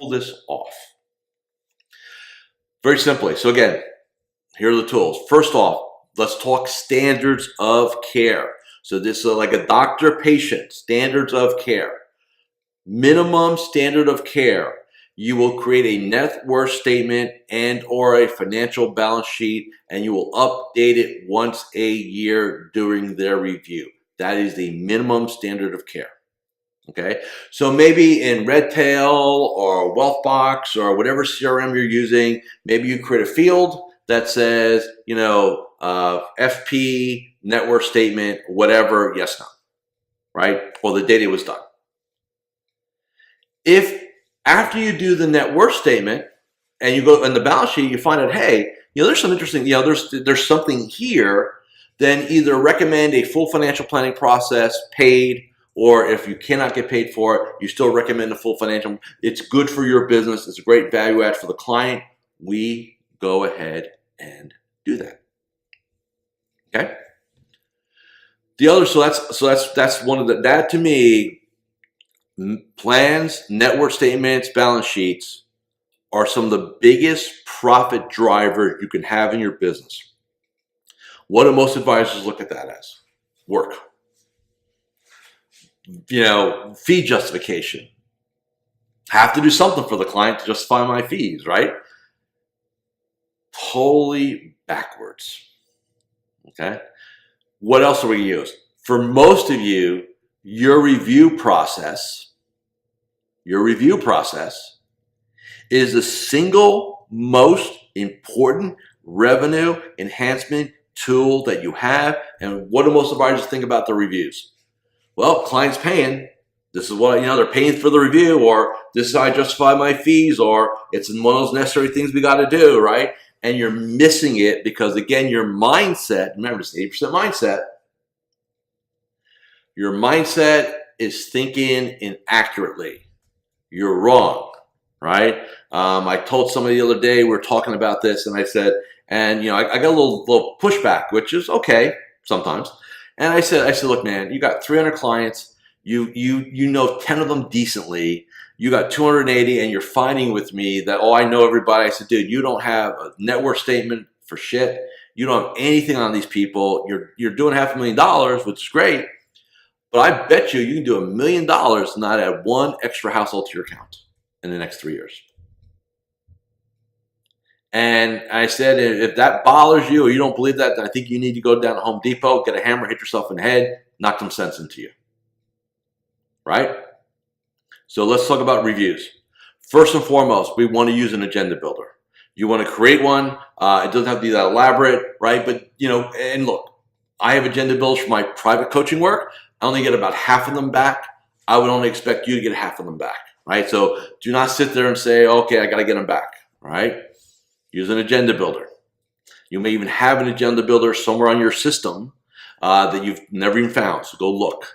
pull this off? Very simply. So again, here are the tools. First off, let's talk standards of care. So this is like a doctor-patient, standards of care. Minimum standard of care. You will create a net worth statement and or a financial balance sheet, and you will update it once a year during their review. That is the minimum standard of care. Okay, so maybe in Redtail or Wealthbox or whatever CRM you're using, maybe you create a field that says, FP, net worth statement, whatever, yes, no, right? Or the date it was done. If after you do the net worth statement and you go in the balance sheet, you find out, hey, there's some interesting, there's something here, then either recommend a full financial planning process paid, or if you cannot get paid for it, you still recommend a full financial. It's good for your business. It's a great value add for the client. We go ahead and do that. Okay. The other, so that's one of the, that to me, plans, net worth statements, balance sheets are some of the biggest profit drivers you can have in your business. What do most advisors look at that as? Work. Fee justification. Have to do something for the client to justify my fees, right? Totally backwards. Okay. What else are we going to use? For most of you, your review process is the single most important revenue enhancement tool that you have. And what do most advisors think about the reviews? Well, client's paying. This is what, they're paying for the review, or this is how I justify my fees, or it's one of those necessary things we got to do, right? And you're missing it because, again, your mindset, remember, it's 80% mindset. Your mindset is thinking inaccurately. You're wrong, right? I told somebody the other day, we were talking about this, and I said, and I got a little pushback, which is okay sometimes. And I said, look, man, you got 300 clients, you know 10 of them decently, you got 280, and you're fighting with me that, oh, I know everybody. I said, dude, you don't have a net worth statement for shit. You don't have anything on these people. You're doing $500,000, which is great. But I bet you can do $1 million and not add one extra household to your account in the next 3 years. And I said, if that bothers you or you don't believe that, then I think you need to go down to Home Depot, get a hammer, hit yourself in the head, knock some sense into you. Right? So let's talk about reviews. First and foremost, we want to use an agenda builder. You want to create one. It doesn't have to be that elaborate, right? But, and look, I have agenda builders for my private coaching work. I only get about half of them back. I would only expect you to get half of them back, right? So do not sit there and say, okay, I got to get them back, right? Use an agenda builder. You may even have an agenda builder somewhere on your system that you've never even found. So go look.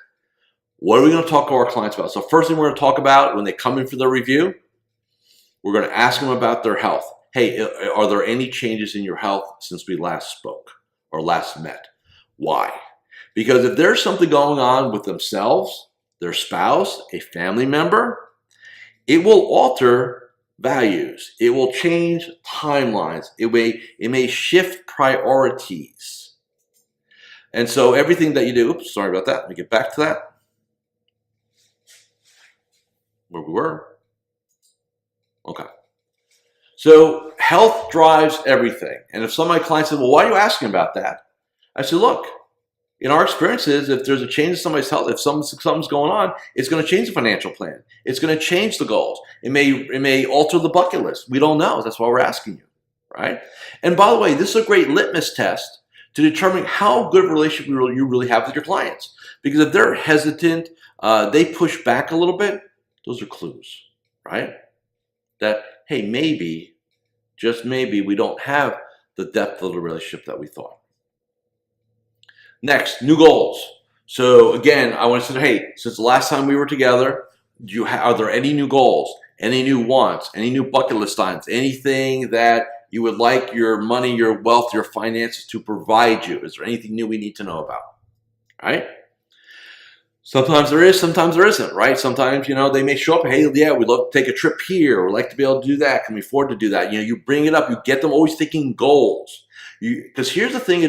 What are we going to talk to our clients about? So first thing we're going to talk about when they come in for their review, we're going to ask them about their health. Hey, are there any changes in your health since we last spoke or last met? Why? Because if there's something going on with themselves, their spouse, a family member, it will alter values. It will change timelines. It may shift priorities. And so everything that you do, oops, sorry about that. Let me get back to that. Where we were. Okay. So health drives everything. And if some of my clients said, well, why are you asking about that? I said, look, in our experiences, if there's a change in somebody's health, if something's going on, it's going to change the financial plan. It's going to change the goals. It may alter the bucket list. We don't know. That's why we're asking you, right? And by the way, this is a great litmus test to determine how good of a relationship you really have with your clients. Because if they're hesitant, they push back a little bit, those are clues, right? That, hey, maybe, just maybe, we don't have the depth of the relationship that we thought. Next, new goals. So again, I want to say, hey, since the last time we were together, are there any new goals, any new wants, any new bucket list items, anything that you would like your money, your wealth, your finances to provide you? Is there anything new we need to know about? All right? Sometimes there is, sometimes there isn't, right? Sometimes, they may show up, hey, yeah, we'd love to take a trip here. We'd like to be able to do that. Can we afford to do that? You bring it up. You get them always thinking goals. Because here's the thing,